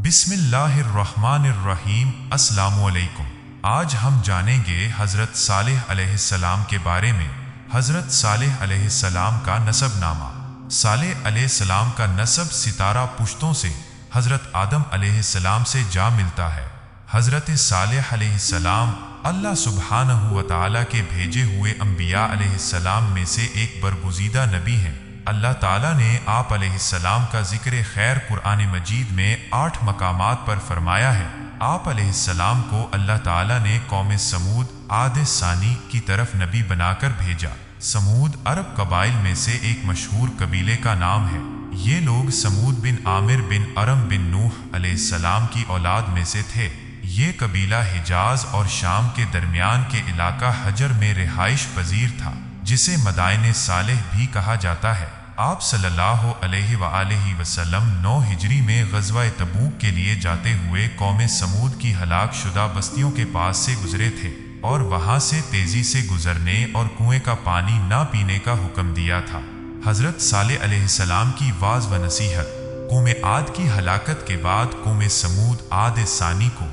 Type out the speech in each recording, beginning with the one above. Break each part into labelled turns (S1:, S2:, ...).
S1: بسم اللہ الرحمن الرحیم۔ السلام علیکم۔ آج ہم جانیں گے حضرت صالح علیہ السلام کے بارے میں۔ حضرت صالح علیہ السلام کا نسب نامہ۔ صالح علیہ السلام کا نسب ستارہ پشتوں سے حضرت آدم علیہ السلام سے جا ملتا ہے۔ حضرت صالح علیہ السلام اللہ سبحانہ و تعالیٰ کے بھیجے ہوئے انبیاء علیہ السلام میں سے ایک برگزیدہ نبی ہیں۔ اللہ تعالیٰ نے آپ علیہ السلام کا ذکر خیر قرآن مجید میں 8 مقامات پر فرمایا ہے۔ آپ علیہ السلام کو اللہ تعالیٰ نے قوم سمود عاد ثانی کی طرف نبی بنا کر بھیجا۔ سمود عرب قبائل میں سے ایک مشہور قبیلے کا نام ہے۔ یہ لوگ سمود بن عامر بن ارم بن نوح علیہ السلام کی اولاد میں سے تھے۔ یہ قبیلہ حجاز اور شام کے درمیان کے علاقہ حجر میں رہائش پذیر تھا، جسے مدائن صالح بھی کہا جاتا ہے۔ آپ صلی اللہ علیہ وآلہ وسلم 9 ہجری میں غزوہ تبوک کے لیے جاتے ہوئے قوم سمود کی ہلاک شدہ بستیوں کے پاس سے گزرے تھے اور وہاں سے تیزی سے گزرنے اور کنویں کا پانی نہ پینے کا حکم دیا تھا۔ حضرت صالح علیہ السلام کی واعظ و نصیحت۔ قوم عاد کی ہلاکت کے بعد قوم سمود عاد ثانی کو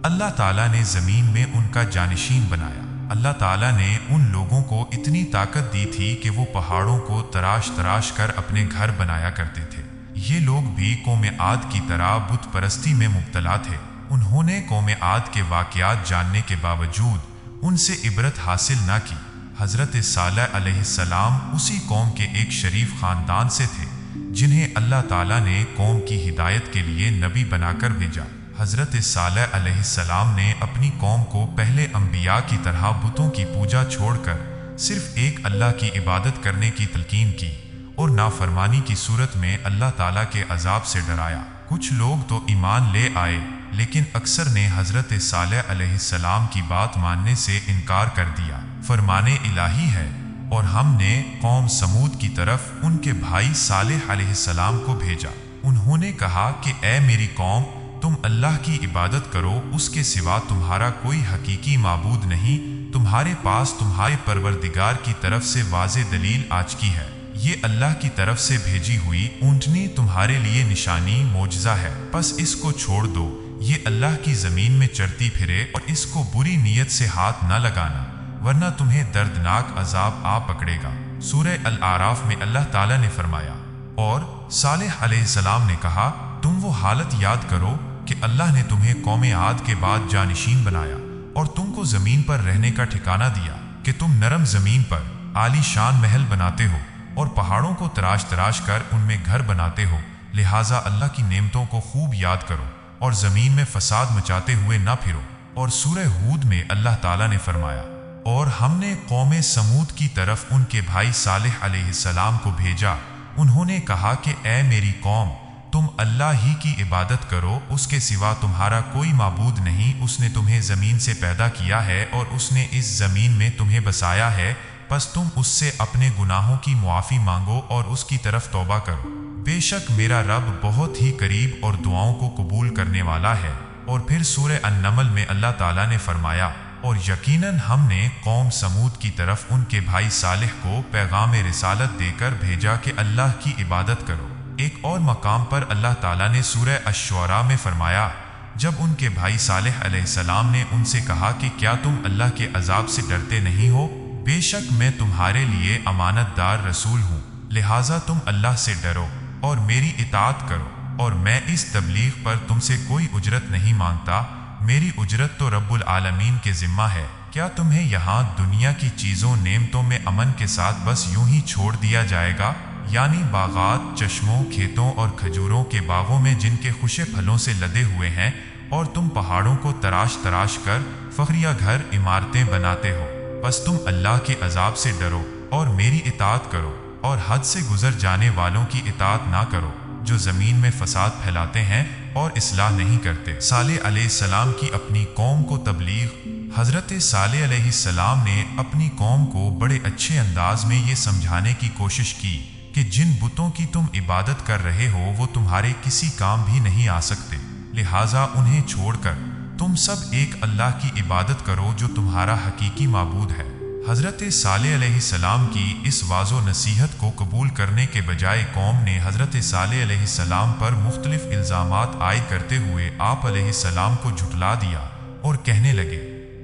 S1: اللہ تعالیٰ نے زمین میں ان کا جانشین بنایا۔ اللہ تعالیٰ نے ان لوگوں کو اتنی طاقت دی تھی کہ وہ پہاڑوں کو تراش کر اپنے گھر بنایا کرتے تھے۔ یہ لوگ بھی قوم عاد کی طرح بت پرستی میں مبتلا تھے۔ انہوں نے قوم عاد کے واقعات جاننے کے باوجود ان سے عبرت حاصل نہ کی۔ حضرت صالح علیہ السلام اسی قوم کے ایک شریف خاندان سے تھے جنہیں اللہ تعالیٰ نے قوم کی ہدایت کے لیے نبی بنا کر بھیجا۔ حضرت صالح علیہ السلام نے اپنی قوم کو پہلے انبیاء کی طرح بتوں کی پوجا چھوڑ کر صرف ایک اللہ کی عبادت کرنے کی تلقین کی اور نافرمانی کی صورت میں اللہ تعالیٰ کے عذاب سے ڈرایا۔ کچھ لوگ تو ایمان لے آئے، لیکن اکثر نے حضرت صالح علیہ السلام کی بات ماننے سے انکار کر دیا۔ فرمان الہی ہے، اور ہم نے قوم سمود کی طرف ان کے بھائی صالح علیہ السلام کو بھیجا۔ انہوں نے کہا کہ اے میری قوم، تم اللہ کی عبادت کرو، اس کے سوا تمہارا کوئی حقیقی معبود نہیں۔ تمہارے پاس تمہارے پروردگار کی طرف سے واضح دلیل آ چکی ہے۔ یہ اللہ کی طرف سے بھیجی ہوئی اونٹنی تمہارے لیے نشانی معجزہ ہے، پس اس کو چھوڑ دو۔ یہ اللہ کی زمین میں چرتی پھرے اور اس کو بری نیت سے ہاتھ نہ لگانا، ورنہ تمہیں دردناک عذاب آ پکڑے گا۔ سورہ الاعراف میں اللہ تعالیٰ نے فرمایا، اور صالح علیہ السلام نے کہا، تم وہ حالت یاد کرو کہ اللہ نے تمہیں قوم عاد کے بعد جانشین بنایا اور تم کو زمین پر رہنے کا ٹھکانہ دیا کہ تم نرم زمین پر عالی شان محل بناتے ہو اور پہاڑوں کو تراش کر ان میں گھر بناتے ہو۔ لہٰذا اللہ کی نعمتوں کو خوب یاد کرو اور زمین میں فساد مچاتے ہوئے نہ پھرو۔ اور سورہ ہود میں اللہ تعالیٰ نے فرمایا، اور ہم نے قوم سمود کی طرف ان کے بھائی صالح علیہ السلام کو بھیجا۔ انہوں نے کہا کہ اے میری قوم، تم اللہ ہی کی عبادت کرو، اس کے سوا تمہارا کوئی معبود نہیں۔ اس نے تمہیں زمین سے پیدا کیا ہے اور اس نے اس زمین میں تمہیں بسایا ہے، پس تم اس سے اپنے گناہوں کی معافی مانگو اور اس کی طرف توبہ کرو۔ بے شک میرا رب بہت ہی قریب اور دعاؤں کو قبول کرنے والا ہے۔ اور پھر سورہ النمل میں اللہ تعالیٰ نے فرمایا، اور یقیناً ہم نے قوم سمود کی طرف ان کے بھائی صالح کو پیغام رسالت دے کر بھیجا کہ اللہ کی عبادت کرو۔ ایک اور مقام پر اللہ تعالیٰ نے سورہ الشعراء میں فرمایا، جب ان کے بھائی صالح علیہ السلام نے ان سے کہا کہ کیا تم اللہ کے عذاب سے ڈرتے نہیں ہو؟ بے شک میں تمہارے لیے امانت دار رسول ہوں، لہٰذا تم اللہ سے ڈرو اور میری اطاعت کرو، اور میں اس تبلیغ پر تم سے کوئی اجرت نہیں مانگتا، میری اجرت تو رب العالمین کے ذمہ ہے۔ کیا تمہیں یہاں دنیا کی چیزوں نعمتوں میں امن کے ساتھ بس یوں ہی چھوڑ دیا جائے گا؟ یعنی باغات، چشموں، کھیتوں اور کھجوروں کے باغوں میں جن کے خوشے پھلوں سے لدے ہوئے ہیں، اور تم پہاڑوں کو تراش کر فخریہ گھر عمارتیں بناتے ہو۔ بس تم اللہ کے عذاب سے ڈرو اور میری اطاعت کرو، اور حد سے گزر جانے والوں کی اطاعت نہ کرو جو زمین میں فساد پھیلاتے ہیں اور اصلاح نہیں کرتے۔ صالح علیہ السلام کی اپنی قوم کو تبلیغ۔ حضرت صالح علیہ السلام نے اپنی قوم کو بڑے اچھے انداز میں یہ سمجھانے کی کوشش کی کہ جن بتوں کی تم عبادت کر رہے ہو وہ تمہارے کسی کام بھی نہیں آ سکتے، لہٰذا انہیں چھوڑ کر تم سب ایک اللہ کی عبادت کرو جو تمہارا حقیقی معبود ہے۔ حضرت صالح علیہ السلام کی اس واضح و نصیحت کو قبول کرنے کے بجائے قوم نے حضرت صالح علیہ السلام پر مختلف الزامات عائد کرتے ہوئے آپ علیہ السلام کو جھٹلا دیا اور کہنے لگے،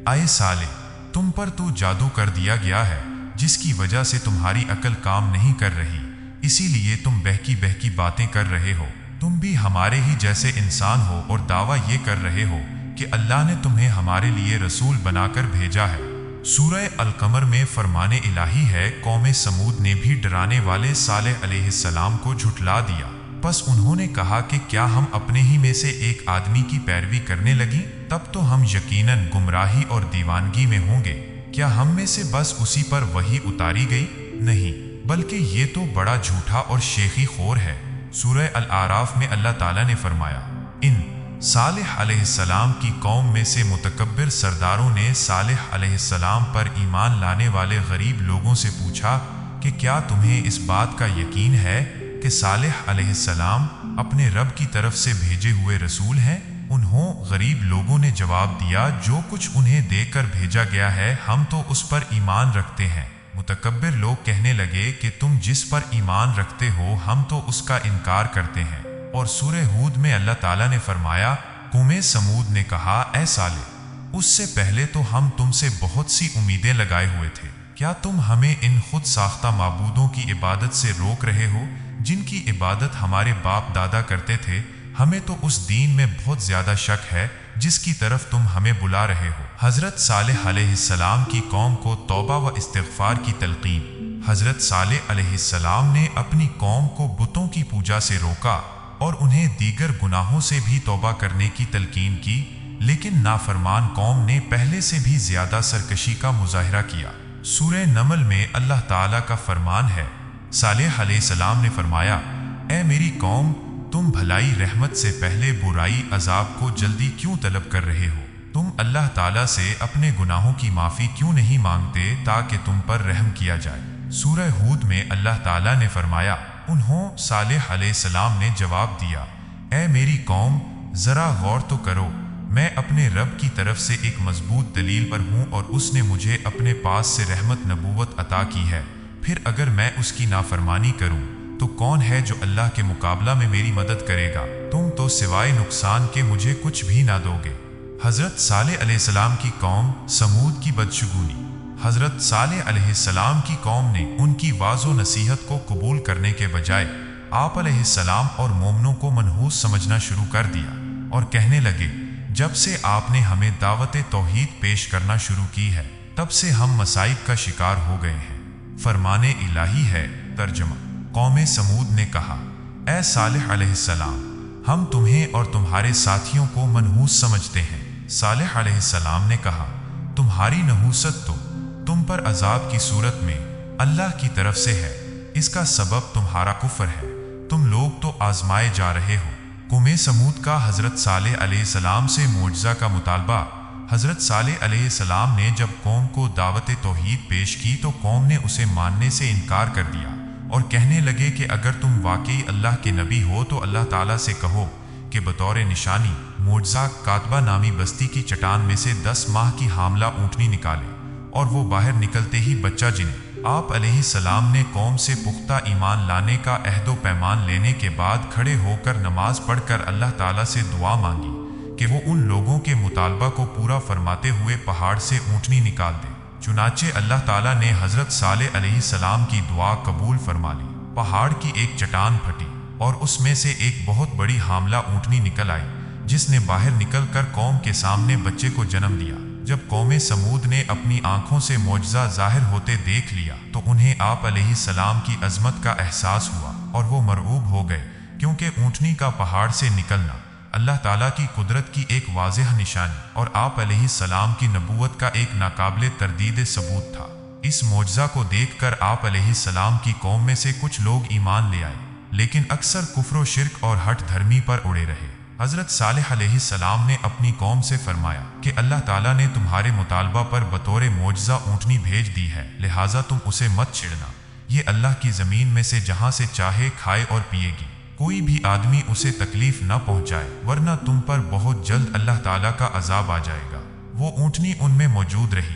S1: اے صالح، تم پر تو جادو کر دیا گیا ہے جس کی وجہ سے تمہاری عقل کام نہیں کر رہی، اسی لیے تم بہکی باتیں کر رہے ہو۔ تم بھی ہمارے ہی جیسے انسان ہو اور دعویٰ یہ کر رہے ہو کہ اللہ نے تمہیں ہمارے لیے رسول بنا کر بھیجا ہے۔ سورہ القمر میں فرمان الہی ہے، قوم سمود نے بھی ڈرانے والے صالح علیہ السلام کو جھٹلا دیا، پس انہوں نے کہا کہ کیا ہم اپنے ہی میں سے ایک آدمی کی پیروی کرنے لگیں؟ تب تو ہم یقیناً گمراہی اور دیوانگی میں ہوں گے۔ کیا ہم میں سے بس اسی پر وحی اتاری گئی؟ نہیں، بلکہ یہ تو بڑا جھوٹا اور شیخی خور ہے۔ سورہ الاعراف میں اللہ تعالیٰ نے فرمایا، ان صالح علیہ السلام کی قوم میں سے متکبر سرداروں نے صالح علیہ السلام پر ایمان لانے والے غریب لوگوں سے پوچھا کہ کیا تمہیں اس بات کا یقین ہے کہ صالح علیہ السلام اپنے رب کی طرف سے بھیجے ہوئے رسول ہیں؟ انہوں غریب لوگوں نے جواب دیا، جو کچھ انہیں دے کر بھیجا گیا ہے ہم تو اس پر ایمان رکھتے ہیں۔ متکبر لوگ کہنے لگے کہ تم جس پر ایمان رکھتے ہو ہم تو اس کا انکار کرتے ہیں۔ اور سورہ ہود میں اللہ تعالیٰ نے فرمایا، قوم سمود نے کہا، اے صالح، اس سے پہلے تو ہم تم سے بہت سی امیدیں لگائے ہوئے تھے، کیا تم ہمیں ان خود ساختہ معبودوں کی عبادت سے روک رہے ہو جن کی عبادت ہمارے باپ دادا کرتے تھے؟ ہمیں تو اس دین میں بہت زیادہ شک ہے جس کی طرف تم ہمیں بلا رہے ہو۔ حضرت صالح علیہ السلام کی قوم کو توبہ و استغفار کی تلقین۔ حضرت صالح علیہ السلام نے اپنی قوم کو بتوں کی پوجا سے روکا اور انہیں دیگر گناہوں سے بھی توبہ کرنے کی تلقین کی، لیکن نافرمان قوم نے پہلے سے بھی زیادہ سرکشی کا مظاہرہ کیا۔ سورہ نمل میں اللہ تعالیٰ کا فرمان ہے، صالح علیہ السلام نے فرمایا، اے میری قوم، تم بھلائی رحمت سے پہلے برائی عذاب کو جلدی کیوں طلب کر رہے ہو؟ تم اللہ تعالیٰ سے اپنے گناہوں کی معافی کیوں نہیں مانگتے تاکہ تم پر رحم کیا جائے؟ سورہ ہود میں اللہ تعالیٰ نے فرمایا، انہوں صالح علیہ السلام نے جواب دیا، اے میری قوم، ذرا غور تو کرو، میں اپنے رب کی طرف سے ایک مضبوط دلیل پر ہوں اور اس نے مجھے اپنے پاس سے رحمت نبوت عطا کی ہے، پھر اگر میں اس کی نافرمانی کروں تو کون ہے جو اللہ کے مقابلہ میں میری مدد کرے گا؟ تم تو سوائے نقصان کے مجھے کچھ بھی نہ دو گے۔ حضرت صالح علیہ السلام کی قوم سمود کی بدشگونی۔ حضرت صالح علیہ السلام کی قوم نے ان کی واضح نصیحت کو قبول کرنے کے بجائے آپ علیہ السلام اور مومنوں کو منحوس سمجھنا شروع کر دیا اور کہنے لگے، جب سے آپ نے ہمیں دعوت توحید پیش کرنا شروع کی ہے تب سے ہم مصائب کا شکار ہو گئے ہیں۔ فرمان الہی ہے۔ ترجمہ۔ قوم سمود نے کہا، اے صالح علیہ السلام، ہم تمہیں اور تمہارے ساتھیوں کو منحوس سمجھتے ہیں۔ صالح علیہ السلام نے کہا، تمہاری نحوست تو تم پر عذاب کی صورت میں اللہ کی طرف سے ہے، اس کا سبب تمہارا کفر ہے، تم لوگ تو آزمائے جا رہے ہو۔ قوم سمود کا حضرت صالح علیہ السلام سے معجزہ کا مطالبہ۔ حضرت صالح علیہ السلام نے جب قوم کو دعوت توحید پیش کی تو قوم نے اسے ماننے سے انکار کر دیا اور کہنے لگے کہ اگر تم واقعی اللہ کے نبی ہو تو اللہ تعالیٰ سے کہو کہ بطور نشانی معجزہ کاتبہ نامی بستی کی چٹان میں سے 10 ماہ کی حاملہ اونٹنی نکالے، اور وہ باہر نکلتے ہی بچہ جنے۔ آپ علیہ السلام نے قوم سے پختہ ایمان لانے کا عہد و پیمان لینے کے بعد کھڑے ہو کر نماز پڑھ کر اللہ تعالیٰ سے دعا مانگی کہ وہ ان لوگوں کے مطالبہ کو پورا فرماتے ہوئے پہاڑ سے اونٹنی نکال دے۔ چنانچہ اللہ تعالیٰ نے حضرت صالح علیہ السلام کی دعا قبول فرما لی۔ پہاڑ کی ایک چٹان پھٹی اور اس میں سے ایک بہت بڑی حاملہ اونٹنی نکل آئی، جس نے باہر نکل کر قوم کے سامنے بچے کو جنم دیا۔ جب قوم سمود نے اپنی آنکھوں سے معجزہ ظاہر ہوتے دیکھ لیا تو انہیں آپ علیہ السلام کی عظمت کا احساس ہوا اور وہ مرعوب ہو گئے، کیونکہ اونٹنی کا پہاڑ سے نکلنا اللہ تعالیٰ کی قدرت کی ایک واضح نشانی اور آپ علیہ السلام کی نبوت کا ایک ناقابل تردید ثبوت تھا۔ اس معجزہ کو دیکھ کر آپ علیہ السلام کی قوم میں سے کچھ لوگ ایمان لے آئے، لیکن اکثر کفر و شرک اور ہٹ دھرمی پر اڑے رہے۔ حضرت صالح علیہ السلام نے اپنی قوم سے فرمایا کہ اللہ تعالیٰ نے تمہارے مطالبہ پر بطور معجزہ اونٹنی بھیج دی ہے، لہٰذا تم اسے مت چھیڑنا، یہ اللہ کی زمین میں سے جہاں سے چاہے کھائے اور پیے گی، کوئی بھی آدمی اسے تکلیف نہ پہنچائے، ورنہ تم پر بہت جلد اللہ تعالیٰ کا عذاب آ جائے گا۔ وہ اونٹنی ان میں موجود رہی،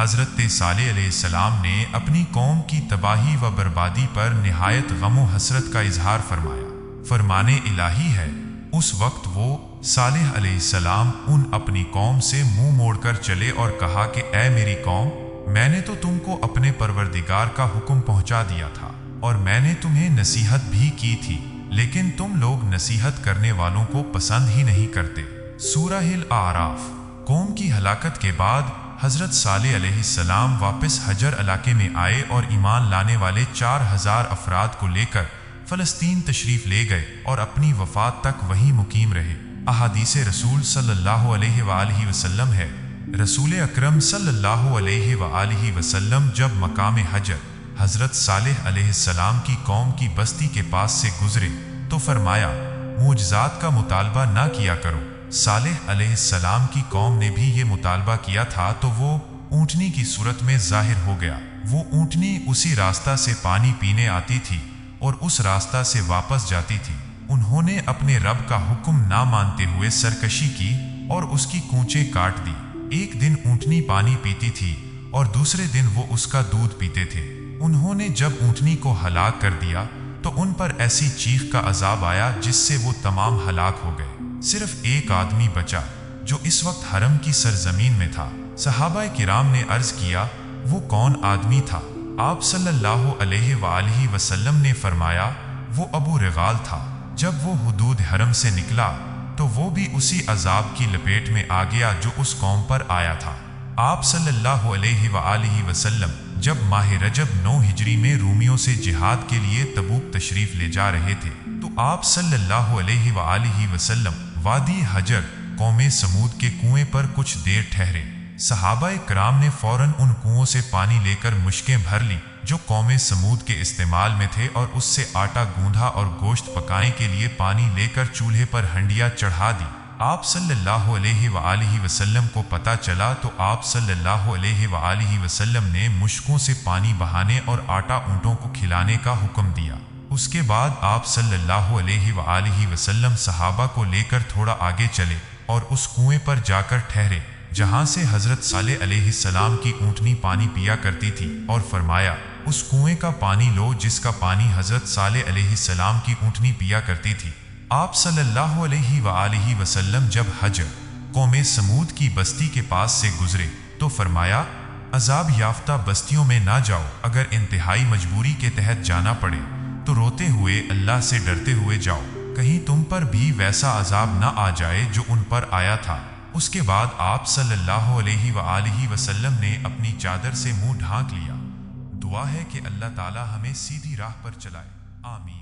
S1: حضرت صالح علیہ السلام نے اپنی قوم کی تباہی و بربادی پر نہایت غم و حسرت کا اظہار فرمایا۔ فرمانے الہی ہے، اس وقت وہ صالح علیہ السلام اپنی قوم سے منہ موڑ کر چلے اور کہا کہ اے میری قوم، میں نے تو تم کو اپنے پروردگار کا حکم پہنچا دیا تھا اور میں نے تمہیں نصیحت بھی کی تھی، لیکن تم لوگ نصیحت کرنے والوں کو پسند ہی نہیں کرتے۔ سورہ الاعراف۔ قوم کی ہلاکت کے بعد حضرت صالح علیہ السلام واپس حجر علاقے میں آئے اور ایمان لانے والے 4000 افراد کو لے کر فلسطین تشریف لے گئے اور اپنی وفات تک وہیں مقیم رہے۔ احادیث رسول صلی اللہ علیہ وآلہ وسلم ہے، رسول اکرم صلی اللہ علیہ وآلہ وسلم جب مقام حجر حضرت صالح علیہ السلام کی قوم کی بستی کے پاس سے گزرے تو فرمایا، معجزات کا مطالبہ نہ کیا کرو۔ صالح علیہ السلام کی قوم نے بھی یہ مطالبہ کیا تھا تو وہ اونٹنی کی صورت میں ظاہر ہو گیا۔ وہ اونٹنی اسی راستہ سے پانی پینے آتی تھی اور اس راستہ سے واپس جاتی تھی۔ انہوں نے اپنے رب کا حکم نہ مانتے ہوئے سرکشی کی اور اس کی کونچیں کاٹ دی۔ ایک دن اونٹنی پانی پیتی تھی اور دوسرے دن وہ اس کا دودھ پیتے تھے۔ انہوں نے جب اونٹنی کو ہلاک کر دیا تو ان پر ایسی چیخ کا عذاب آیا جس سے وہ تمام ہلاک ہو گئے۔ صرف ایک آدمی بچا جو اس وقت حرم کی سرزمین میں تھا۔ صحابہ کرام نے عرض کیا، وہ کون آدمی تھا؟ آپ صلی اللہ علیہ وآلہ وسلم نے فرمایا، وہ ابو رغال تھا۔ جب وہ حدود حرم سے نکلا تو وہ بھی اسی عذاب کی لپیٹ میں آ گیا جو اس قوم پر آیا تھا۔ آپ صلی اللہ علیہ وآلہ وسلم جب ماہ رجب 9 ہجری میں رومیوں سے جہاد کے لیے تبوک تشریف لے جا رہے تھے تو آپ صلی اللہ علیہ وآلہ وسلم وادی حجر قوم سمود کے کنویں پر کچھ دیر ٹھہرے۔ صحابہ کرام نے فوراً ان کنووں سے پانی لے کر مشکیں بھر لی جو قوم سمود کے استعمال میں تھے اور اس سے آٹا گوندھا اور گوشت پکانے کے لیے پانی لے کر چولہے پر ہنڈیاں چڑھا دی۔ آپ صلی اللہ علیہ وآلہ وسلم کو پتہ چلا تو آپ صلی اللہ علیہ وآلہ وسلم نے مشکوں سے پانی بہانے اور آٹا اونٹوں کو کھلانے کا حکم دیا۔ اس کے بعد آپ صلی اللہ علیہ وآلہ وسلم صحابہ کو لے کر تھوڑا آگے چلے اور اس کنویں پر جا کر ٹھہرے جہاں سے حضرت صالح علیہ السلام کی اونٹنی پانی پیا کرتی تھی، اور فرمایا، اس کنویں کا پانی لو جس کا پانی حضرت صالح علیہ السلام کی اونٹنی پیا کرتی تھی۔ آپ صلی اللہ علیہ وآلہ وسلم جب حجر قوم سمود کی بستی کے پاس سے گزرے تو فرمایا، عذاب یافتہ بستیوں میں نہ جاؤ، اگر انتہائی مجبوری کے تحت جانا پڑے تو روتے ہوئے اللہ سے ڈرتے ہوئے جاؤ، کہیں تم پر بھی ویسا عذاب نہ آ جائے جو ان پر آیا تھا۔ اس کے بعد آپ صلی اللہ علیہ وآلہ وسلم نے اپنی چادر سے منہ ڈھانک لیا۔ دعا ہے کہ اللہ تعالی ہمیں سیدھی راہ پر چلائے، آمین۔